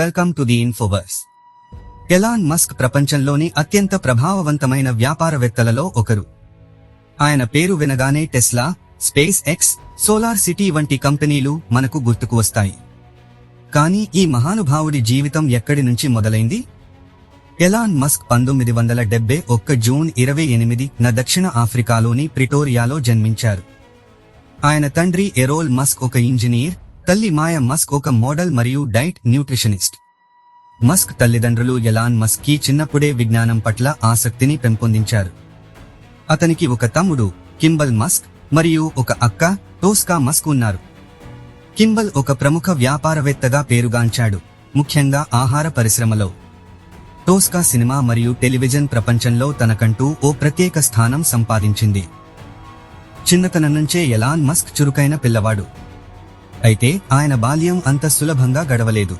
Welcome to the Infoverse. Elon Musk ప్రపంచంలోని అత్యంత ప్రభావవంతమైన వ్యాపారవేత్తలలో ఒకరు. ఆయన పేరు వినగానే Tesla, SpaceX, SolarCity వంటి కంపెనీలు మనకు గుర్తుకు వస్తాయి. కానీ ఈ మహానుభావుడి జీవితం ఎక్కడి నుంచి మొదలైంది? ఎలాన్ మస్క్ 1971 జూన్ 28న దక్షిణ ఆఫ్రికాలోని ప్రిటోరియాలో జన్మించారు. ఆయన తండ్రి ఎరోల్ మస్క్ ఒక ఇంజనీర్, తల్లి మాయ మస్క్ ఒక మోడల్ మరియు డైట్ న్యూట్రిషనిస్ట్. మస్క్ తల్లిదండ్రులు ఎలాన్ మస్క్ కి చిన్నప్పుడే విజ్ఞానం పట్ల ఆసక్తిని పెంపొందించారు. అతనికి ఒక తమ్ముడు కింబల్ మస్క్ మరియు ఒక అక్క టోస్కా మస్క్ ఉన్నారు. కింబల్ ఒక ప్రముఖ వ్యాపారవేత్తగా పేరుగాంచాడు, ముఖ్యంగా ఆహార పరిశ్రమలో. టోస్కా సినిమా మరియు టెలివిజన్ ప్రపంచంలో తనకంటూ ఓ ప్రత్యేక స్థానం సంపాదించింది. చిన్నతనం నుంచే ఎలాన్ మస్క్ చురుకైన పిల్లవాడు. అయితే ఆయన బాల్యం అంత సులభంగా గడవలేదు.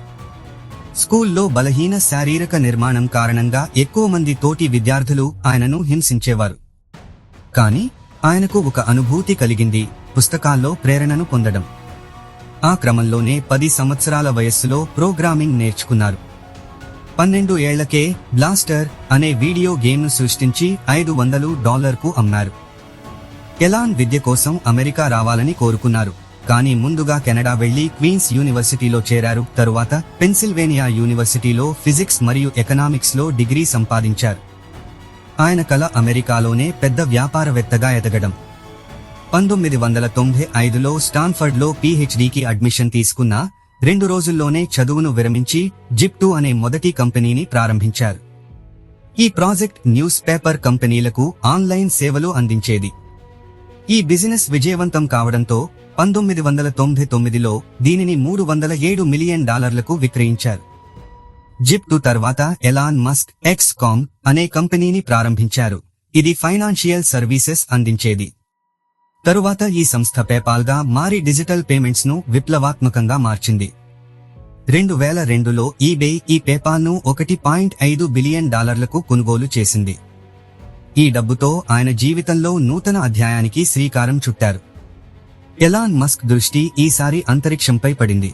స్కూల్లో బలహీన శారీరక నిర్మాణం కారణంగా ఎక్కువ మంది తోటి విద్యార్థులు ఆయనను హింసించేవారు. కానీ ఆయనకు ఒక అనుభూతి కలిగింది, పుస్తకాల్లో ప్రేరణను పొందడం. ఆ క్రమంలోనే 10 సంవత్సరాల వయస్సులో ప్రోగ్రామింగ్ నేర్చుకున్నారు. 12 ఏళ్లకే బ్లాస్టర్ అనే వీడియో గేమ్ను సృష్టించి $500కు అమ్మారు. ఎలాన్ విద్య కోసం అమెరికా రావాలని కోరుకున్నారు. కానీ ముందుగా కెనడా వెళ్లి క్వీన్స్ యూనివర్సిటీలో చేరారు. తరువాత పెన్సిల్వేనియా యూనివర్సిటీలో ఫిజిక్స్ మరియు ఎకనామిక్స్ లో డిగ్రీ సంపాదించారు. ఆయన కల అమెరికాలోనే పెద్ద వ్యాపారవేత్తగా ఎదగడం. 1995లో స్టాన్ఫర్డ్లో PhDకి అడ్మిషన్ తీసుకున్న 2 రోజుల్లోనే చదువును విరమించి జిప్2 అనే మొదటి కంపెనీని ప్రారంభించారు. ఈ ప్రాజెక్ట్ న్యూస్ పేపర్ కంపెనీలకు ఆన్లైన్ సేవలు అందించేది. ఈ బిజినెస్ విజయవంతం కావడంతో 1999లో దీనిని $307 మిలియన్ విక్రయించారు. జిప్2 తర్వాత ఎలాన్ మస్క్ ఎక్స్.కామ్ అనే కంపెనీని ప్రారంభించారు. ఇది ఫైనాన్షియల్ సర్వీసెస్ అందించేది. తరువాత ఈ సంస్థ పేపాల్గా మారి డిజిటల్ పేమెంట్స్ ను విప్లవాత్మకంగా మార్చింది. 2002లో ఈబే ఈ పేపాల్ను $1.5 బిలియన్ కొనుగోలు చేసింది. ఈ డబ్బుతో ఆయన జీవితంలో నూతన అధ్యాయానికి శ్రీకారం చుట్టారు. ఎలాన్ మస్క్ దృష్టి ఈసారి అంతరిక్షంపై పడింది.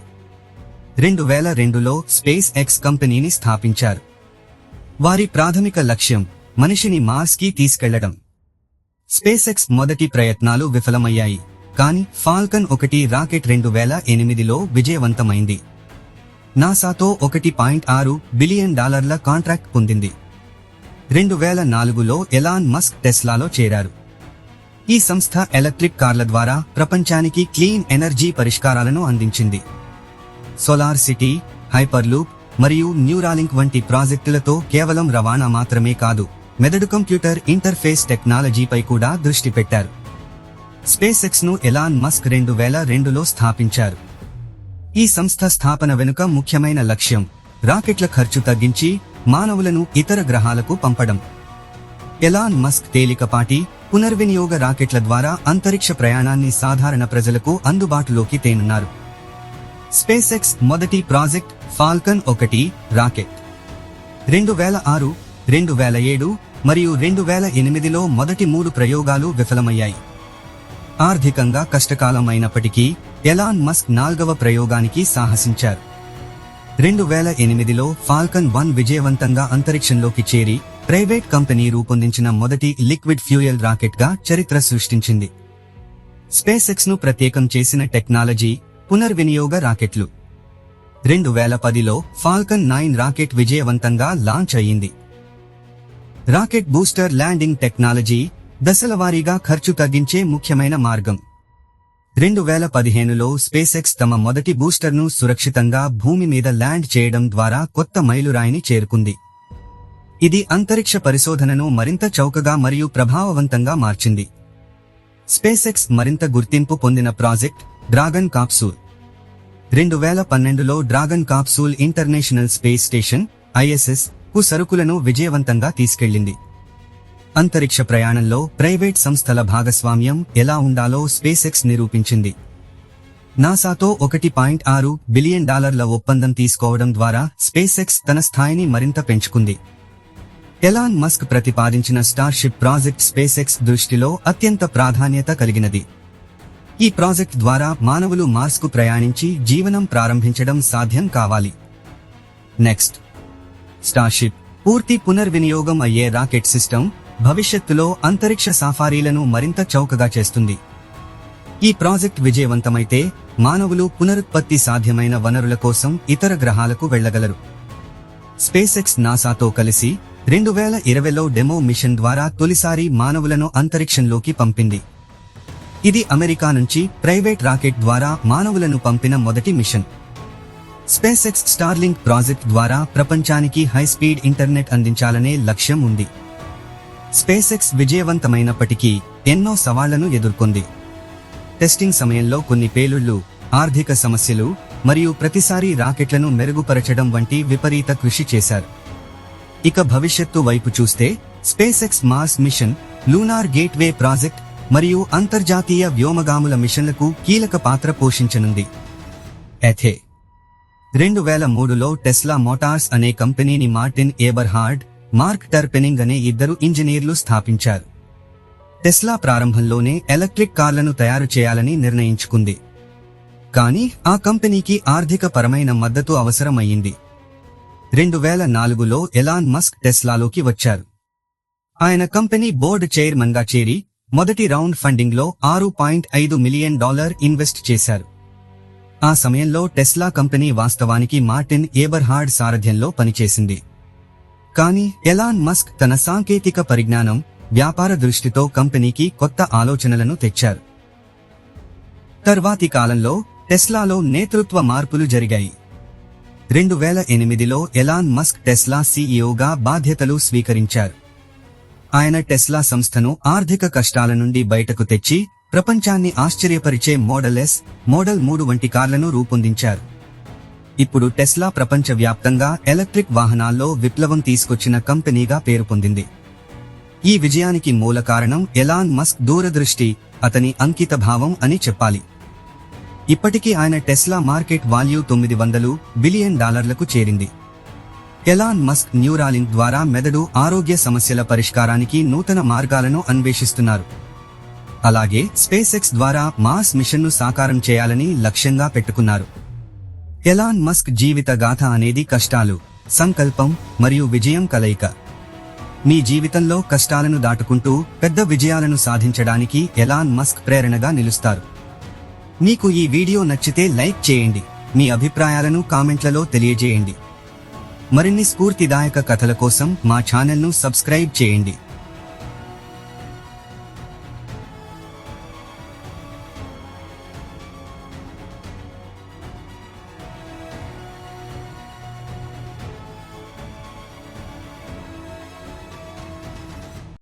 2002లో స్పేస్ ఎక్స్ కంపెనీని స్థాపించారు. వారి ప్రాథమిక లక్ష్యం మనిషిని మార్స్ కి తీసుకెళ్లడం. స్పేస్ ఎక్స్ మొదటి ప్రయత్నాలు విఫలమయ్యాయి, కానీ ఫాల్కన్ 1 రాకెట్ 2008లో విజయవంతమైంది. నాసాతో $1.6 బిలియన్ కాంట్రాక్ట్ పొందింది. 2004లో ఎలాన్ మస్క్ టెస్లాలో చేరారు. ఈ సంస్థ ఎలక్ట్రిక్ కార్ల ద్వారా ప్రపంచానికి క్లీన్ ఎనర్జీ పరిష్కారాలను అందించింది. సోలార్ సిటీ, హైపర్లూప్ మరియు న్యూరాలింక్ వంటి ప్రాజెక్టులతో కేవలం రవాణా మాత్రమే కాదు, మెదడు కంప్యూటర్ ఇంటర్ఫేస్ టెక్నాలజీపై కూడా దృష్టి పెట్టారు. స్పేస్ ఎక్స్ ను ఎలాన్ మస్క్ 2002లో స్థాపించారు. ఈ సంస్థ స్థాపన వెనుక ముఖ్యమైన లక్ష్యం రాకెట్ల ఖర్చు తగ్గించి మానవులను ఇతర గ్రహాలకు పంపడం. ఎలాన్ మస్క్ తేలికపాటి, పునర్వినియోగ రాకెట్ల ద్వారా అంతరిక్ష ప్రయాణాన్ని సాధారణ ప్రజలకు అందుబాటులోకి తేనున్నారు. స్పేస్ ఎక్స్ మొదటి ప్రాజెక్ట్ ఫాల్కన్ 1 రాకెట్ 2006, 2007 మరియు 2008లో మొదటి 3 ప్రయోగాలు విఫలమయ్యాయి. ఆర్థికంగా కష్టకాలం అయినప్పటికీ ఎలాన్ మస్క్ 4వ ప్రయోగానికి సాహసించారు. 2008లో ఫాల్కన్ 1 విజయవంతంగా అంతరిక్షంలోకి చేరి ప్రైవేట్ కంపెనీ రూపొందించిన మొదటి లిక్విడ్ ఫ్యూయల్ రాకెట్ గా చరిత్ర సృష్టించింది. స్పేస్ ఎక్స్ ను ప్రత్యేకం చేసిన టెక్నాలజీ పునర్వినియోగ రాకెట్లు. 2010లో ఫాల్కన్ 9 రాకెట్ విజయవంతంగా లాంచ్ అయ్యింది. రాకెట్ బూస్టర్ ల్యాండింగ్ టెక్నాలజీ దశలవారీగా ఖర్చు తగ్గించే ముఖ్యమైన మార్గం. 2015లో స్పేస్ ఎక్స్ తమ మొదటి బూస్టర్ను సురక్షితంగా భూమి మీద ల్యాండ్ చేయడం ద్వారా కొత్త మైలురాయిని చేరుకుంది. ఇది అంతరిక్ష పరిశోధనను మరింత చౌకగా మరియు ప్రభావవంతంగా మార్చింది. స్పేస్ ఎక్స్ మరింత గుర్తింపు పొందిన ప్రాజెక్ట్ డ్రాగన్ కాప్సూల్. 2012లో dragon capsule international space station ISS కు సరుకులను విజయవంతంగా తీసుకెళ్లింది. అంతరిక్ష ప్రయాణంలో ప్రైవేట్ సంస్థల భాగస్వామ్యం ఎలా ఉండాలో స్పేస్ ఎక్స్ నిరూపించింది. నాసాతో $1.6 బిలియన్ ఒప్పందం తీసుకోవడం ద్వారా స్పేస్ ఎక్స్ తన స్థాయిని మరింత పెంచుకుంది. ఎలాన్ మస్క్ ప్రతిపాదించిన స్టార్షిప్ ప్రాజెక్ట్ స్పేస్ ఎక్స్ దృష్టిలో అత్యంత ప్రాధాన్యత కలిగినది. ఈ ప్రాజెక్ట్ ద్వారా మానవులు మార్స్కు ప్రయాణించి జీవనం ప్రారంభించడం సాధ్యం కావాలి. నెక్స్ట్, స్టార్షిప్ పూర్తి పునర్వినియోగం అయ్యే రాకెట్ సిస్టమ్ భవిష్యత్తులో అంతరిక్ష సాఫారీలను మరింత చౌకగా చేస్తుంది. ఈ ప్రాజెక్ట్ విజయవంతమైతే మానవులు పునరుత్పత్తి సాధ్యమైన వనరుల కోసం ఇతర గ్రహాలకు వెళ్లగలరు. స్పేస్-ఎక్స్ నాసాతో కలిసి 2020లో డెమో మిషన్ ద్వారా తొలిసారి మానవులను అంతరిక్షంలోకి పంపింది. ఇది అమెరికా నుంచి ప్రైవేట్ రాకెట్ ద్వారా మానవులను పంపిన మొదటి మిషన్. స్పేస్-ఎక్స్ స్టార్లింక్ ప్రాజెక్ట్ ద్వారా ప్రపంచానికి హైస్పీడ్ ఇంటర్నెట్ అందించాలనే లక్ష్యం ఉంది. స్పేస్-ఎక్స్ విజయవంతమైనప్పటికీ ఎన్నో సవాళ్లను ఎదుర్కొంది. టెస్టింగ్ సమయంలో కొన్ని పేలుళ్లు, ఆర్థిక సమస్యలు మరియు ప్రతిసారి రాకెట్లను మెరుగుపరచడం వంటి విపరీత కృషి చేశారు. ఇక భవిష్యత్తు వైపు చూస్తే SpaceX Mars mission, lunar gateway project మరియు అంతర్జాతీయ వ్యోమగాముల మిషన్లకు కీలక పాత్ర పోషించనుంది. అయితే 2003లో టెస్లా మోటార్స్ అనే కంపెనీని మార్టిన్ ఏబర్హార్డ్, మార్క్ టర్పెనింగ్ అనే ఇద్దరు ఇంజనీర్లు స్థాపించారు. టెస్లా ప్రారంభంలోనే ఎలక్ట్రిక్ కార్లను తయారు చేయాలని నిర్ణయించుకుంది. కానీ ఆ కంపెనీకి ఆర్థిక పరమైన మద్దతు అవసరమయ్యింది. 2004లో ఎలాన్ మస్క్ టెస్లాలోకి వచ్చారు. ఆయన కంపెనీ బోర్డు చైర్మన్గా చేరి మొదటి రౌండ్ ఫండింగ్లో $6.5 మిలియన్ ఇన్వెస్ట్ చేశారు. ఆ సమయంలో టెస్లా కంపెనీ వాస్తవానికి మార్టిన్ ఏబర్హార్డ్ సారథ్యంలో పనిచేసింది. కానీ ఎలాన్ మస్క్ తన సాంకేతిక పరిజ్ఞానం, వ్యాపార దృష్టితో కంపెనీకి కొత్త ఆలోచనలను తెచ్చారు. తర్వాతి కాలంలో టెస్లాలో నేతృత్వ మార్పులు జరిగాయి. 2008లో ఎలాన్ మస్క్ టెస్లా సీఈఓగా బాధ్యతలు స్వీకరించారు. ఆయన టెస్లా సంస్థను ఆర్థిక కష్టాల నుండి బయటకు తెచ్చి ప్రపంచాన్ని ఆశ్చర్యపరిచే మోడల్ ఎస్, మోడల్ 3 వంటి కార్లను రూపొందించారు. ఇప్పుడు టెస్లా ప్రపంచవ్యాప్తంగా ఎలక్ట్రిక్ వాహనాల్లో విప్లవం తీసుకొచ్చిన కంపెనీగా పేరు పొందింది. ఈ విజయానికి మూల కారణం ఎలాన్ మస్క్ దూరదృష్టి, అతని అంకితభావం అని చెప్పాలి. ఇప్పటికీ ఆయన టెస్లా మార్కెట్ వాల్యూ $900 బిలియన్ చేరింది. ఎలాన్ మస్క్ న్యూరాలింక్ ద్వారా మెదడు ఆరోగ్య సమస్యల పరిష్కారానికి నూతన మార్గాలను అన్వేషిస్తున్నారు. అలాగే స్పేస్-ఎక్స్ ద్వారా మార్స్ మిషన్ను సాకారం చేయాలని లక్ష్యంగా పెట్టుకున్నారు. ఎలాన్ మస్క్ జీవిత గాథ అనేది కష్టాలు, సంకల్పం మరియు విజయం కలయిక. మీ జీవితంలో కష్టాలను దాటుకుంటూ పెద్ద విజయాలను సాధించడానికి ఎలాన్ మస్క్ ప్రేరణగా నిలుస్తారు. మీకు ఈ వీడియో నచ్చితే లైక్ చేయండి, మీ అభిప్రాయాలను కామెంట్లలో తెలియజేయండి. మరిన్ని స్ఫూర్తిదాయక కథల కోసం మా ఛానల్ను సబ్స్క్రైబ్ చేయండి.